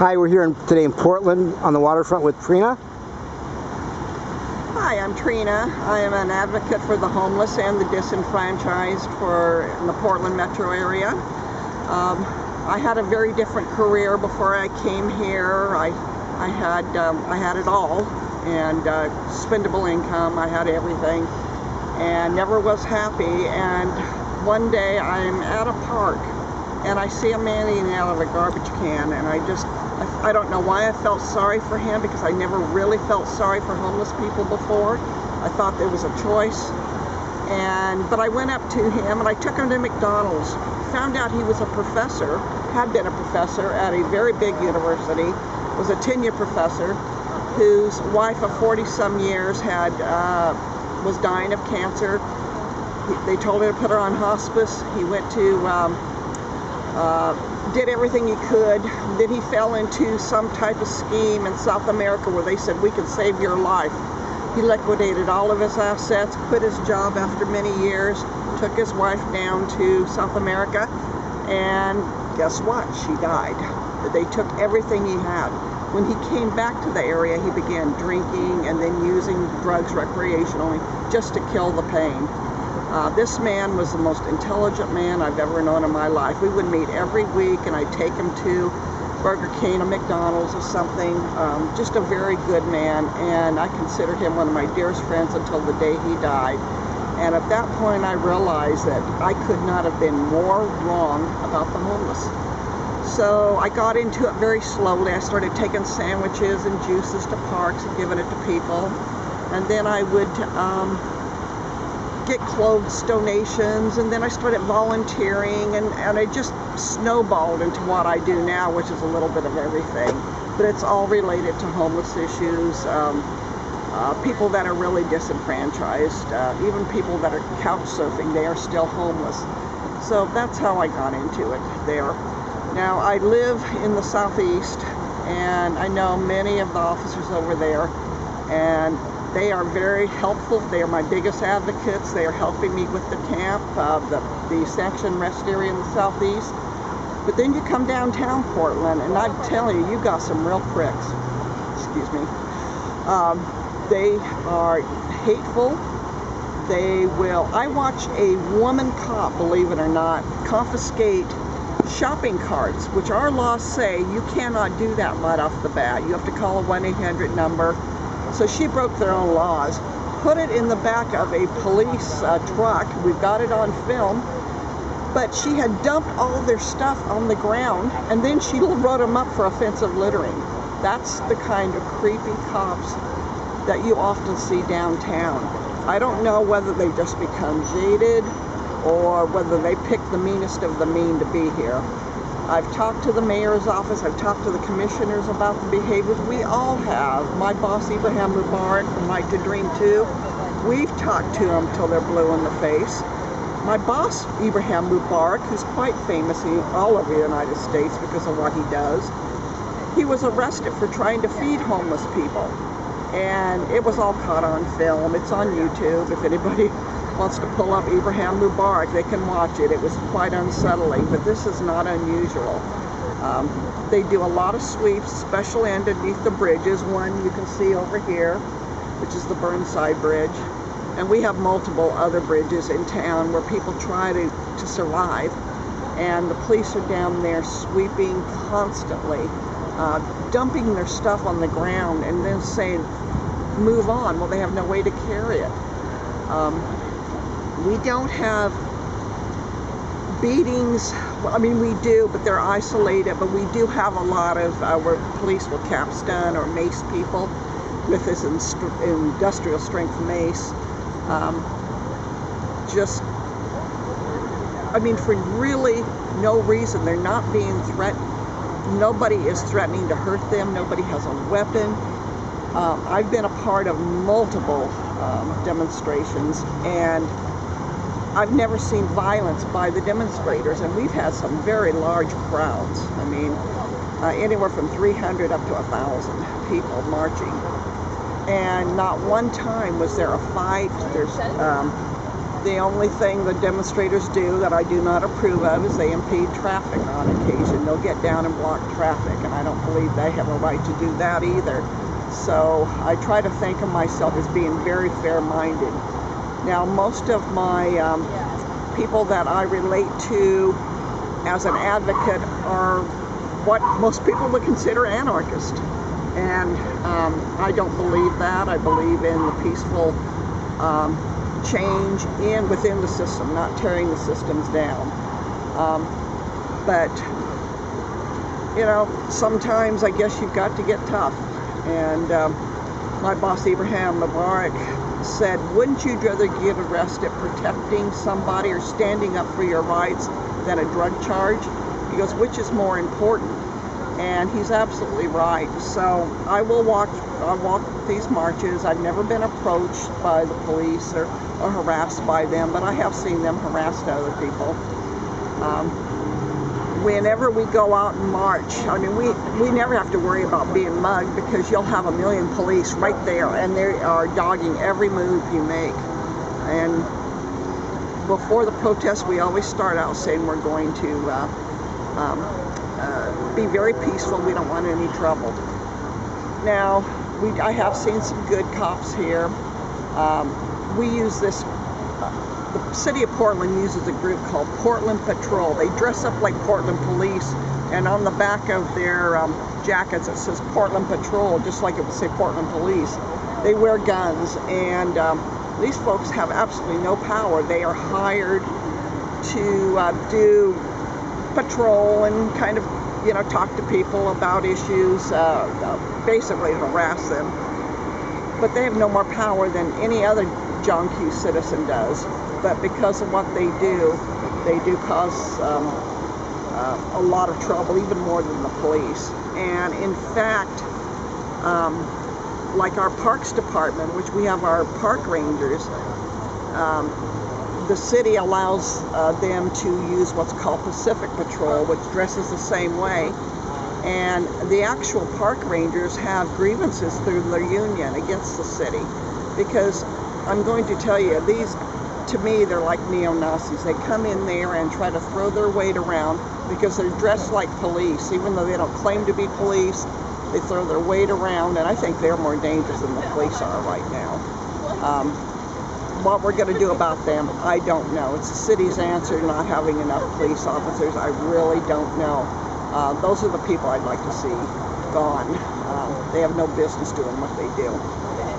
Hi, we're here today in Portland on the waterfront with Trena. Hi, I'm Trena. I am an advocate for the homeless and the disenfranchised in the Portland metro area. I had a very different career before I came here. I had it all, and spendable income. I had everything, and never was happy. And one day I'm at a park, and I see a man eating out of a garbage can, and I don't know why I felt sorry for him, because I never really felt sorry for homeless people before. I thought there was a choice. But I went up to him and I took him to McDonald's. Found out he was a professor, had been a professor at a very big university, was a tenure professor, whose wife of 40-some years was dying of cancer. They told her to put her on hospice. He went to did everything he could. Then he fell into some type of scheme in South America where they said, we can save your life. He liquidated all of his assets, quit his job after many years, took his wife down to South America, and guess what? She died. They took everything he had. When he came back to the area, he began drinking and then using drugs recreationally just to kill the pain. This man was the most intelligent man I've ever known in my life. We would meet every week, and I'd take him to Burger King or McDonald's or something. Just a very good man, and I considered him one of my dearest friends until the day he died. And at that point, I realized that I could not have been more wrong about the homeless. So I got into it very slowly. I started taking sandwiches and juices to parks and giving it to people. And then I would get clothes donations, and then I started volunteering, and I just snowballed into what I do now, which is a little bit of everything. But it's all related to homeless issues, people that are really disenfranchised, even people that are couch surfing, they are still homeless. So that's how I got into it there. Now, I live in the Southeast, and I know many of the officers over there, and they are very helpful. They are my biggest advocates. They are helping me with the camp, the sanctioned rest area in the Southeast. But then you come downtown Portland, and I'm telling you, you got some real pricks. Excuse me. They are hateful. I watch a woman cop, believe it or not, confiscate shopping carts, which our laws say you cannot do that right off the bat. You have to call a 1-800 number. So she broke their own laws, put it in the back of a police truck. We've got it on film. But she had dumped all their stuff on the ground, and then she wrote them up for offensive littering. That's the kind of creepy cops that you often see downtown. I don't know whether they just become jaded or whether they pick the meanest of the mean to be here. I've talked to the mayor's office, I've talked to the commissioners about the behaviors. We all have. My boss, Ibrahim Mubarak from Right to Dream 2, we've talked to them till they're blue in the face. My boss, Ibrahim Mubarak, who's quite famous all over the United States because of what he does, he was arrested for trying to feed homeless people. And it was all caught on film. It's on YouTube. If anybody wants to pull up Ibrahim Mubarak, they can watch it. It was quite unsettling, but this is not unusual. They do a lot of sweeps, especially underneath the bridges. One you can see over here, which is the Burnside Bridge. And we have multiple other bridges in town where people try to survive. And the police are down there sweeping constantly, dumping their stuff on the ground and then saying, move on. Well, they have no way to carry it. We don't have beatings. I mean, we do, but they're isolated. But we do have a lot of where police will capstun or mace people with this industrial strength mace. For really no reason. They're not being threatened. Nobody is threatening to hurt them. Nobody has a weapon. I've been a part of multiple demonstrations, and I've never seen violence by the demonstrators, and we've had some very large crowds. I mean, anywhere from 300 up to 1,000 people marching. And not one time was there a fight. The only thing the demonstrators do that I do not approve of is they impede traffic on occasion. They'll get down and block traffic, and I don't believe they have a right to do that either. So I try to think of myself as being very fair-minded. Now, most of my people that I relate to as an advocate are what most people would consider anarchists. And I don't believe that. I believe in the peaceful change within the system, not tearing the systems down. But, you know, sometimes I guess you've got to get tough. And my boss, Ibrahim Mubarak, said, wouldn't you rather get arrested protecting somebody or standing up for your rights than a drug charge? He goes, which is more important? And he's absolutely right. So I walk these marches. I've never been approached by the police or harassed by them, but I have seen them harass other people. Whenever we go out and march, I mean, we never have to worry about being mugged because you'll have a million police right there, and they are dogging every move you make. And before the protest, we always start out saying we're going to be very peaceful. We don't want any trouble. Now, I have seen some good cops here. We use this. The city of Portland uses a group called Portland Patrol. They dress up like Portland police, and on the back of their jackets it says Portland Patrol, just like it would say Portland Police. They wear guns, and these folks have absolutely no power. They are hired to do patrol and kind of, you know, talk to people about issues, basically harass them. But they have no more power than any other John Q. citizen does. But because of what they do cause a lot of trouble, even more than the police. And in fact, like our parks department, which we have our park rangers, the city allows them to use what's called Pacific Patrol, which dresses the same way. And the actual park rangers have grievances through their union against the city. Because I'm going to tell you, to me, they're like neo-Nazis. They come in there and try to throw their weight around because they're dressed like police. Even though they don't claim to be police, they throw their weight around, and I think they're more dangerous than the police are right now. What we're going to do about them, I don't know. It's the city's answer to not having enough police officers. I really don't know. Those are the people I'd like to see gone. They have no business doing what they do.